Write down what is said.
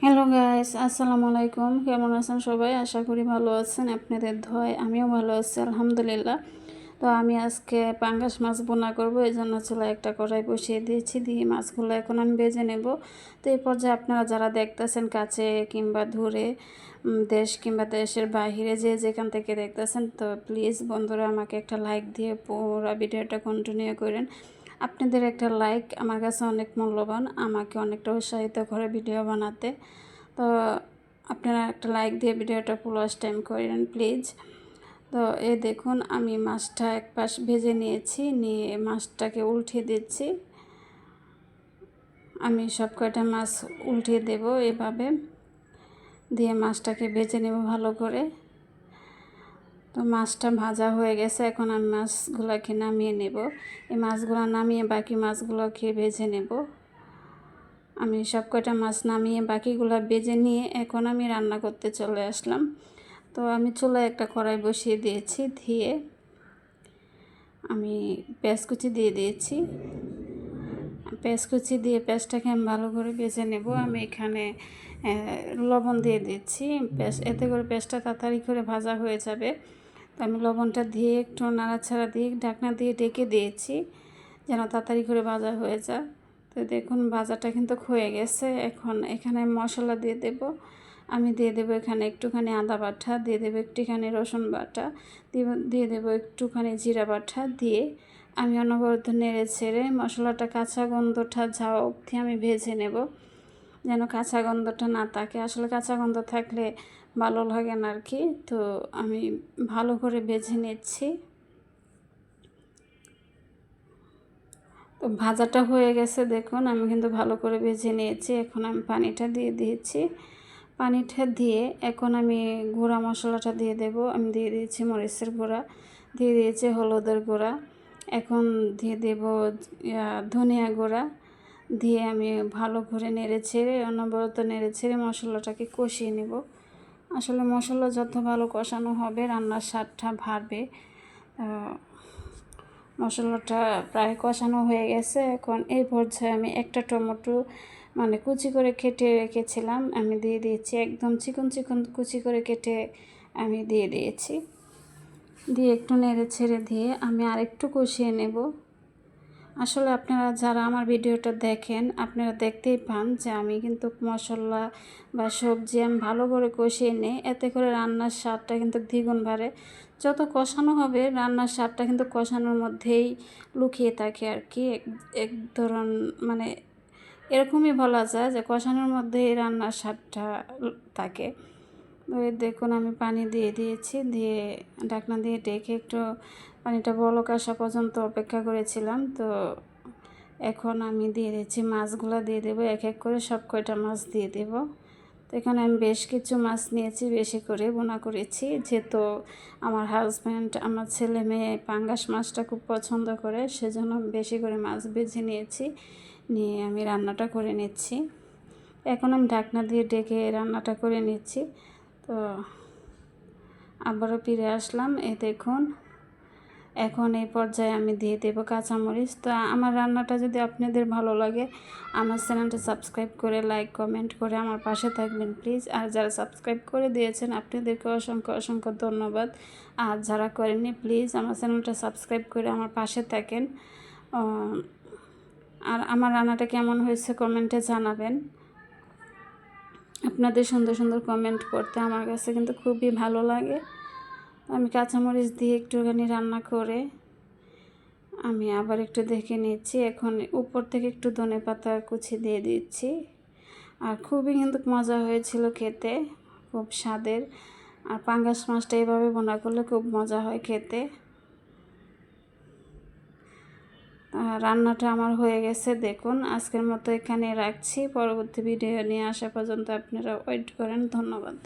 Hello guys, আসসালামু আলাইকুম। কেমন আছেন সবাই? আশা করি ভালো আছেন। আপনাদের দোয়ায় আমিও ভালো আছি, আলহামদুলিল্লাহ। তো আমি আজকে পাঙ্গাস মাছ বোনা করব, এই জন্য চুলায় একটা কড়াই বসিয়ে দিয়েছি। দিয়ে মাছগুলো এখন আমি ভেজে নেব। তো এই পর্যায়ে আপনারা যারা দেখতেছেন কাছে কিংবা দূরে, দেশ কিংবা দেশের বাহিরে, যে যেখান থেকে দেখতেছেন, তো প্লিজ বন্ধুরা আমাকে একটা লাইক দিয়ে পুরো ভিডিওটা কন্টিনিউ করেন। আপনাদের একটা লাইক আমার কাছে অনেক মূল্যবান, আমাকে অনেকটা উৎসাহিত করে ভিডিও বানাতে। তো আপনারা একটা লাইক দিয়ে ভিডিওটা পুরো টাইম করেন প্লিজ। তো এই দেখুন, আমি মাছটা এক পাশ ভেজে নিয়েছি, নিয়ে মাছটাকে উল্টে দিচ্ছি। আমি সব কয়টা মাছ উল্টে দেব এভাবে, দিয়ে মাছটাকে ভেজে নেব ভালো করে। তো মাছটা ভাজা হয়ে গেছে, এখন আমি মাছগুলোকে নামিয়ে নেব। এই মাছগুলো নামিয়ে বাকি মাছগুলোকে ভেজে নেব। আমি সব কয়টা মাছ নামিয়ে বাকিগুলো ভেজে নিয়ে এখন আমি রান্না করতে চলে আসলাম। তো আমি চুলায় একটা কড়াই বসিয়ে দিয়েছি, দিয়ে আমি পেঁয়াজ কুচি দিয়ে দিয়েছি। পেঁয়াজ কুচি দিয়ে পেঁয়াজটাকে আমি ভালো করে ভেজে নেব। আমি এখানে লবণ দিয়ে দিচ্ছি, এতে করে পেঁয়াজটা তাড়াতাড়ি করে ভাজা হয়ে যাবে। তো আমি লবণটা দিয়ে একটু নাড়াচাড়া দিয়ে ঢাকনা দিয়ে ঢেকে দিয়েছি, যেন তাড়াতাড়ি করে ভাজা হয়ে যায়। তো দেখুন ভাজাটা কিন্তু হয়ে গেছে। এখন এখানে মশলা দিয়ে দেব। আমি দিয়ে দেবো এখানে একটুখানি আদা বাটা, দিয়ে দেবো একটুখানি রসুন বাটা, দিয়ে দেবো একটুখানি জিরা বাটা, দিয়ে আমি অনবরত নেড়ে ছেড়ে মশলাটা কাঁচা গন্ধটা যাওয়া অবধি আমি ভেজে নেব, যেন কাঁচা গন্ধটা না থাকে। আসলে কাঁচা গন্ধ থাকলে ভালো লাগে না আর কি। তো আমি ভালো করে ভেজে নিচ্ছি। তো ভাজাটা হয়ে গেছে, দেখুন আমি কিন্তু ভালো করে ভেজে নিয়েছি। এখন আমি পানিটা দিয়ে দিয়েছি। পানিটা দিয়ে এখন আমি গুঁড়া মশলাটা দিয়ে দেব। আমি দিয়ে দিয়েছি মরিচের গুঁড়া, দিয়ে দিয়েছি হলুদের গুঁড়া, এখন দিয়ে দেব ধনিয়া গুঁড়া, দিয়ে আমি ভালো করে নেড়ে ছেড়ে অনবরত নেড়ে ছেড়ে মশলাটাকে কষিয়ে নেব। আসলে মশলা যত ভালো কষানো হবে রান্নার স্বাদটা বাড়বে। মশলাটা প্রায় কষানো হয়ে গেছে। এখন এই পর্যায়ে আমি একটা টমেটো কুচি করে কেটে রেখেছিলাম, আমি দিয়ে দিয়েছি। একদম চিকন চিকন কুচি করে কেটে আমি দিয়ে দিয়েছি। দিয়ে একটু নেড়ে ছেড়ে দিয়ে আমি আরেকটু কষিয়ে নেব। আসলে আপনারা যারা আমার ভিডিওটা দেখেন, আপনারা দেখতেই পান যে আমি কিন্তু মশলা বা সবজি আমি ভালো করে কষিয়ে নিই, এতে করে রান্নার স্বাদটা কিন্তু দ্বিগুণ বাড়ে। যত কষানো হবে রান্নার স্বাদটা কিন্তু কষানোর মধ্যেই লুকিয়ে থাকে আর কি। এক ধরন এরকমই বলা যায় যে কষানোর মধ্যেই রান্নার স্বাদটা থাকে। দেখুন আমি পানি দিয়ে দিয়েছি, দিয়ে ঢাকনা দিয়ে ঢেকে একটু পানিটা বলক আসা পর্যন্ত অপেক্ষা করেছিলাম। তো এখন আমি দিয়ে দিচ্ছি মাছগুলো, দিয়ে দেবো এক এক করে সব কয়টা মাছ দিয়ে দেব। তো এখানে আমি বেশ কিছু মাছ নিয়েছি, বেশি করে বোনা করেছি, যেহেতু আমার হাজব্যান্ড আমার ছেলে মেয়ে পাঙ্গাস মাছটা খুব পছন্দ করে, সেজন্য বেশি করে মাছ বেছে নিয়েছি, নিয়ে আমি রান্নাটা করে নিচ্ছি। এখন আমি ঢাকনা দিয়ে ঢেকে রান্নাটা করে নিচ্ছি। তো আবারও ফিরে আসলাম, দেখুন এখন এই পর্যায়ে আমি দিয়ে দেবো কাঁচামরিচ। তো আমার রান্নাটা যদি আপনাদের ভালো লাগে, আমার চ্যানেলটা সাবস্ক্রাইব করে লাইক কমেন্ট করে আমার পাশে থাকবেন প্লিজ। আর যারা সাবস্ক্রাইব করে দিয়েছেন আপনাদেরকে অসংখ্য অসংখ্য ধন্যবাদ। আর যারা করেননি প্লিজ আমার চ্যানেলটা সাবস্ক্রাইব করে আমার পাশে থাকেন। আর আমার রান্নাটা কেমন হয়েছে কমেন্টে জানাবেন। আপনাদের সুন্দর সুন্দর কমেন্ট করতে আমার কাছে কিন্তু খুবই ভালো লাগে। আমি কাঁচামরিচ দিয়ে একটুখানি রান্না করে আমি আবার একটু দেখে নিচ্ছি। এখন উপর থেকে একটু ধনেপাতা কুচি দিয়ে দিচ্ছি। আর খুবই কিন্তু মজা হয়েছিল খেতে, খুব স্বাদের। আর পাঙ্গাস মাছটা এভাবে বোনা করলে খুব মজা হয় খেতে। রান্নাটা আমার হয়ে গেছে, দেখুন আজকের মতো এখানে রাখছি। পরবর্তী ভিডিও নিয়ে আসা পর্যন্ত আপনারা ওয়েট করেন। ধন্যবাদ।